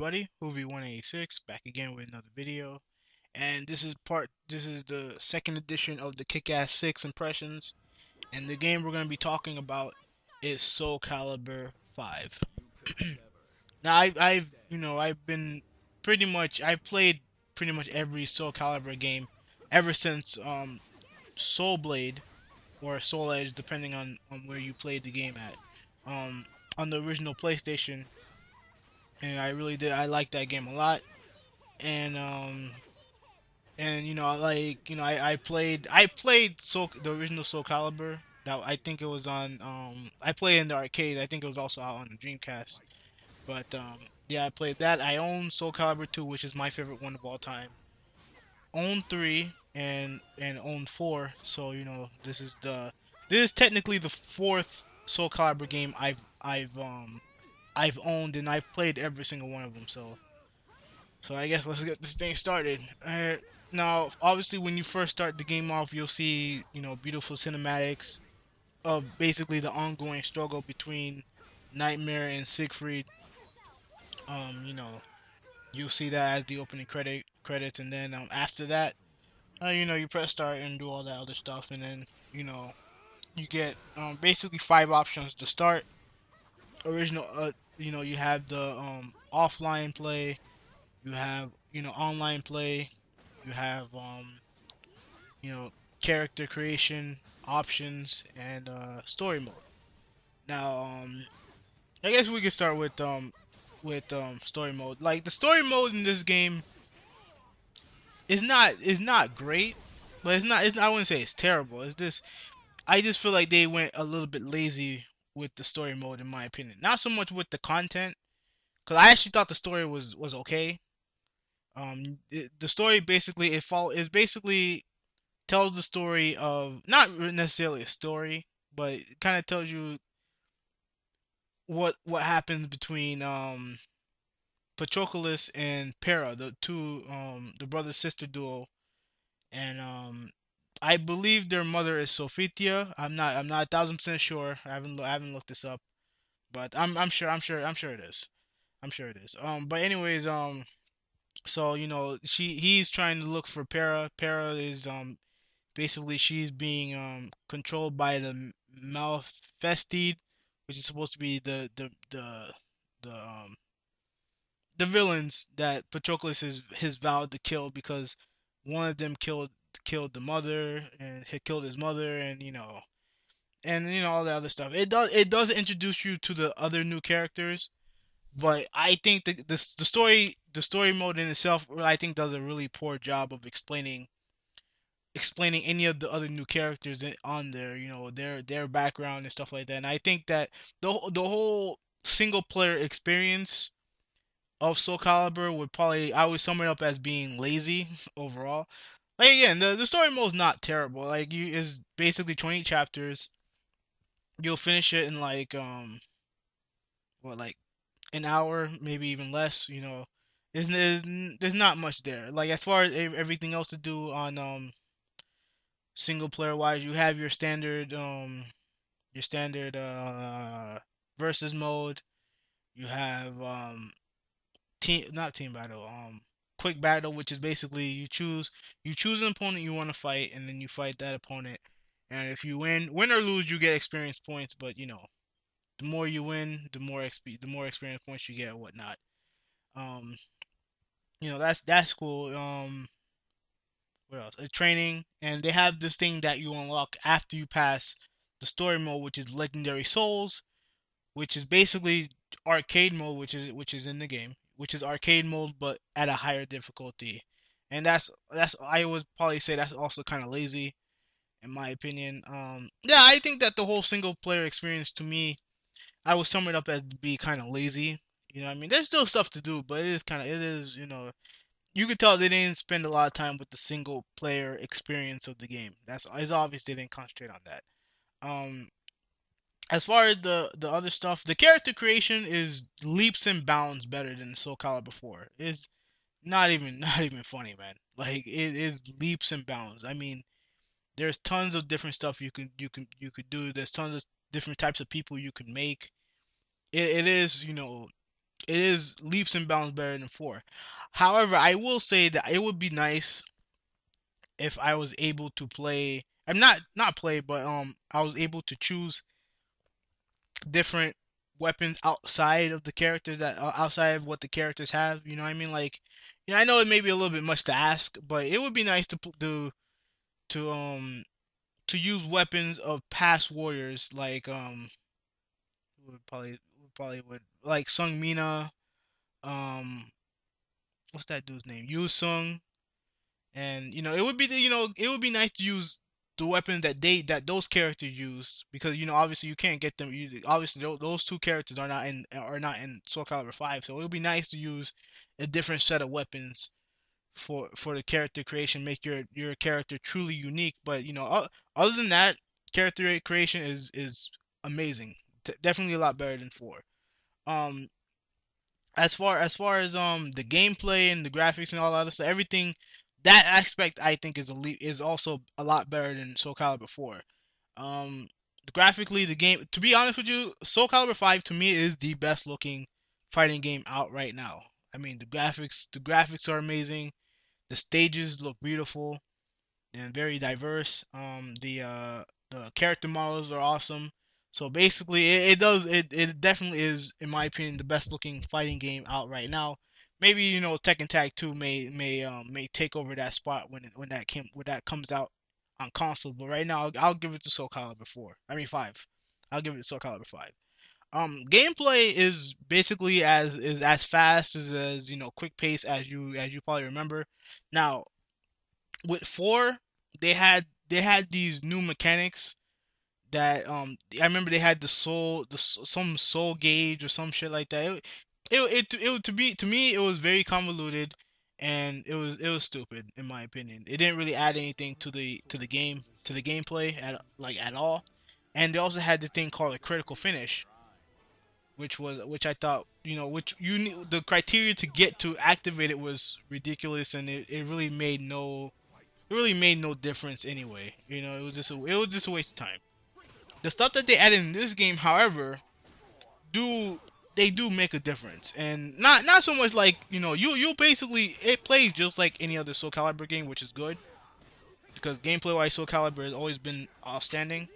everybody? Hoovy186 back again with another video. And this is the second edition of the Kick-Ass 6 Impressions. And the game we're going to be talking about is Soul Calibur 5. Now I've been I've played pretty much every Soul Calibur game ever since Soul Blade or Soul Edge, depending on where you played the game at. Um on the original PlayStation, and I liked that game a lot. And I played the original Soul Calibur. That I think it was on I played in the arcade. I think it was also out on the Dreamcast. But yeah, I played that. I own Soul Calibur 2, which is my favorite one of all time. Own 3 and own 4. So, this is technically the fourth Soul Calibur game I've owned, and I've played every single one of them. So I guess let's get this thing started. Now, obviously, when you first start the game off, you'll see, beautiful cinematics of basically the ongoing struggle between Nightmare and Siegfried. Um, you know, you'll see that as the opening credits, and then after that, you press start and do all that other stuff, and then you get basically five options to start. Original, you have the offline play, you have online play, you have you know, character creation options, and story mode. Now, I guess we could start with story mode. Like, the story mode in this game is not great, but I wouldn't say it's terrible. It's just I just feel like they went a little bit lazy with the story mode, in my opinion. Not so much with the content, because I actually thought the story was okay. The story basically is basically tells the story of, not necessarily a story, but it kind of tells you what happens between Patroclus and Para, the brother sister duo, and I believe their mother is Sophia. I'm not 1,000% sure. I haven't looked this up, but I'm sure it is. I'm sure it is. But anyways, so he's trying to look for Para. Para is basically she's being controlled by the Malfestid, which is supposed to be the the villains that Patroclus is his vowed to kill, because one of them killed the mother, and he killed his mother, and all the other stuff. It does introduce you to the other new characters, but I think the story mode in itself, I think, does a really poor job of explaining any of the other new characters on there, their background and stuff like that. And I think that the whole single player experience of Soul Calibur I would sum it up as being lazy overall. Like, again, the story mode is not terrible. Like, you is basically 20 chapters. You'll finish it in like like an hour, maybe even less. There's not much there. Like, as far as everything else to do on single player wise, you have your standard versus mode. You have team not team battle, quick battle, which is basically you choose an opponent you want to fight, and then you fight that opponent. And if you win or lose, you get experience points. But the more you win, the more experience points you get, and whatnot. Um, that's cool. What else? Training, and they have this thing that you unlock after you pass the story mode, which is Legendary Souls, which is basically arcade mode, which is in the game, which is arcade mode but at a higher difficulty. And that's I would probably say that's also kind of lazy, in my opinion. Yeah, I think that the whole single player experience, to me, I would sum it up as be kind of lazy. You know what I mean? There's still stuff to do, but you could tell they didn't spend a lot of time with the single player experience of the game. It's obvious they didn't concentrate on that. Um, as far as the other stuff, the character creation is leaps and bounds better than Soul Calibur 4. It's not even funny, man. Like, it is leaps and bounds. I mean, there's tons of different stuff you could do. There's tons of different types of people you can make. It is, It is leaps and bounds better than 4. However, I will say that it would be nice if I was able to play. I'm not play, but I was able to choose different weapons outside of the characters that outside of what the characters have. You know what I mean? Like, I know it may be a little bit much to ask, but it would be nice to to use weapons of past warriors like would like Sung Mina, um what's that dude's name? Yu Sung. And it would be nice to use the weapons that those characters use, because obviously you can't get them. Obviously those two characters are not in Soul Calibur 5, so it would be nice to use a different set of weapons for the character creation, make your character truly unique. But other than that, character creation is amazing. Definitely a lot better than 4. Um, as far as the gameplay and the graphics and all that other stuff, everything, that aspect I think is also a lot better than Soul Calibur 4. Um, graphically, the game, to be honest with you, Soul Calibur 5 to me is the best looking fighting game out right now. I mean, the graphics are amazing. The stages look beautiful and very diverse. The character models are awesome. So basically, it definitely is, in my opinion, the best looking fighting game out right now. Maybe Tekken Tag 2 may take over that spot when that comes out on console. But right now, I'll give it to Soul Calibur 4. I mean 5. I'll give it to Soul Calibur 5. Gameplay is basically as fast as quick pace as you probably remember. Now with 4, they had these new mechanics that I remember they had some soul gauge or some shit like that. To me it was very convoluted, and it was stupid in my opinion. It didn't really add anything to the gameplay at all. And they also had this thing called a critical finish, which I thought, which the criteria to get to activate it was ridiculous, and it really made no difference anyway. It was just a waste of time. The stuff that they added in this game, however, do they do make a difference, and not so much like you basically, it plays just like any other Soul Calibur game, which is good because gameplay wise Soul Calibur has always been outstanding.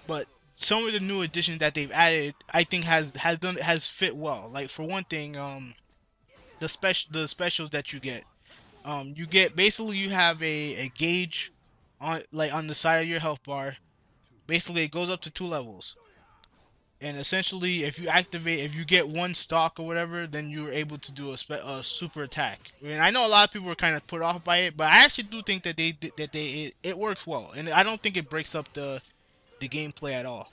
But some of the new additions that they've added, I think has fit well. Like for one thing, the specials that you get basically, you have a gauge on the side of your health bar. Basically, it goes up to 2 levels, and essentially, if you get one stock or whatever, then you're able to do a super attack. I mean, I know a lot of people were kind of put off by it, but I actually do think that it works well, and I don't think it breaks up the gameplay at all.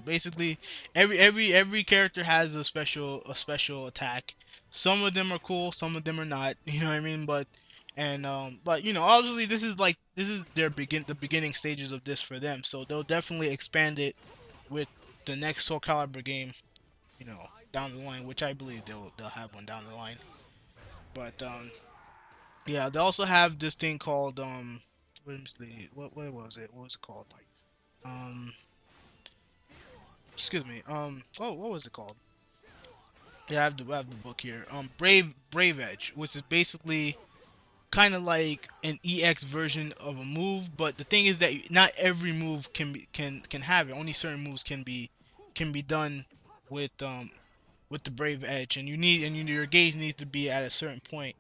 Basically, every character has a special attack. Some of them are cool, some of them are not. You know what I mean? But obviously this is the beginning stages of this for them. So they'll definitely expand it with the next Soul Calibur game. Down the line, which I believe they'll have one down the line. But yeah, they also have this thing called what was it? What was it called? Um, excuse me. What was it called? Yeah, I have the book here. Brave Edge, which is basically kind of like an EX version of a move, but the thing is that not every move can have it. Only certain moves can be done with with the Brave Edge, and your gauge needs to be at a certain point.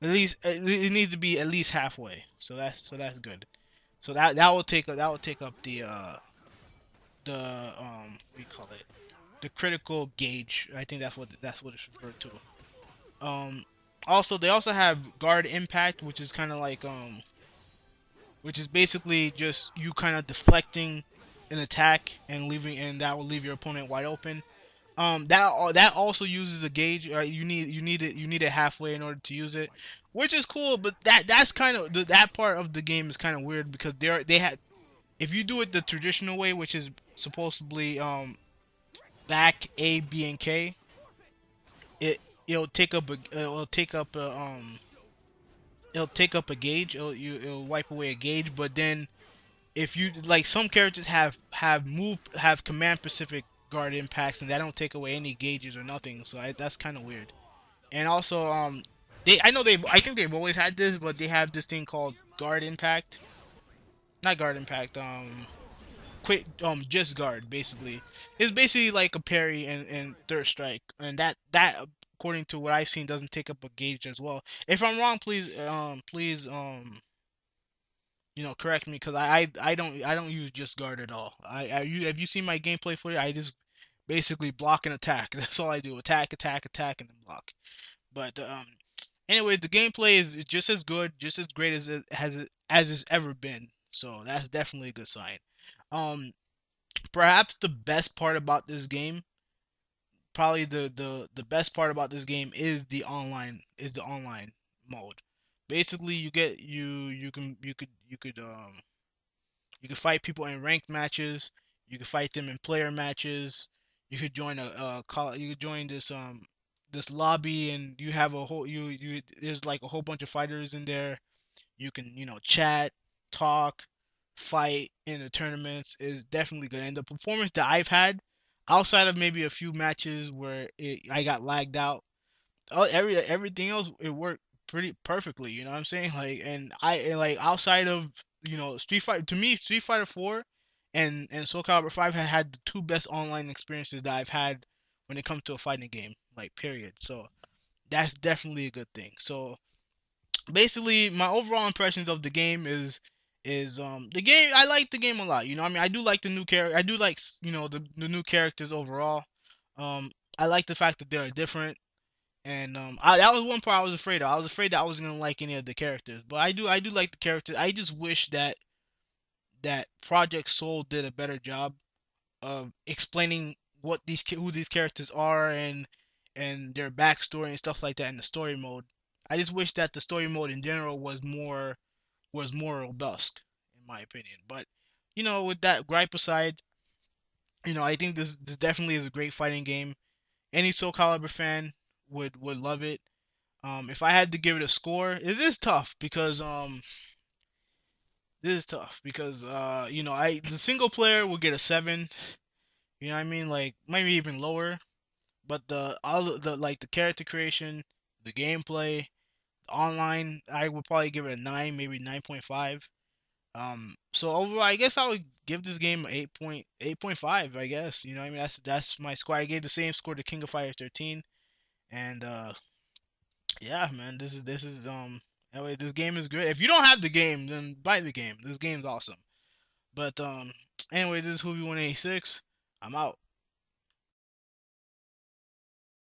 At least it needs to be at least halfway. So that's good. So that will take up the what do you call it, the critical gauge. I think that's what it's referred to. Um, Also, they also have guard impact, which is kind of like which is basically just you kind of deflecting an attack and that will leave your opponent wide open. That also uses a gauge. You need it halfway in order to use it, which is cool. But that's kind of that part of the game is kind of weird because they had, if you do it the traditional way, which is supposedly back A, B, and K, it it'll take up a gauge. It'll wipe away a gauge. But then if you like, some characters have command specific guard impacts, and that don't take away any gauges or nothing. So that's kind of weird. And also, I think they've always had this, but they have this thing called guard impact, not guard impact, quick, just guard basically. It's basically like a parry and third strike, and that according to what I've seen doesn't take up a gauge as well. If I'm wrong, please correct me, because I don't use just guard at all. Have you seen my gameplay footage? I just basically block and attack. That's all I do. Attack, attack, attack, and then block. But anyway, the gameplay is just as good, just as great as it's ever been. So that's definitely a good sign. Um, Perhaps the best part about this game, probably the best part about this game is the online mode. Basically, you could fight people in ranked matches. You could fight them in player matches. You could join a call. You could join this lobby, and you have a whole you there's like a whole bunch of fighters in there. You can chat, talk, fight in the tournaments is definitely good. And the performance that I've had, outside of maybe a few matches where I got lagged out, everything else it worked pretty perfectly. You know what I'm saying? Like, and like outside of Street Fighter, to me Street Fighter 4 and Soul Calibur 5 had the two best online experiences that I've had when it comes to a fighting game. Like, period. So that's definitely a good thing. So basically, my overall impressions of the game is the game. I like the game a lot. I mean, I do like the new character. I do like the new characters overall. Um, I like the fact that they're different. And that was one part I was afraid of. I was afraid that I wasn't gonna like any of the characters, but I do like the characters. I just wish that Project Soul did a better job of explaining who these characters are and their backstory and stuff like that in the story mode. I just wish that the story mode in general was more robust, in my opinion. But with that gripe aside, I think this definitely is a great fighting game. Any Soul Calibur fan would love it. If I had to give it a score, this is tough because I the single player will get a 7. You know what I mean? Like, maybe even lower. But the character creation, the gameplay, online, I would probably give it a 9, maybe 9.5. So overall, I guess I would give this game 8.5. I guess I mean that's my score. I gave the same score to King of Fighters 13, and yeah, man, this is. Anyway, this game is great. If you don't have the game, then buy the game. This game's awesome. But anyway, this is Hoovy 186. I'm out.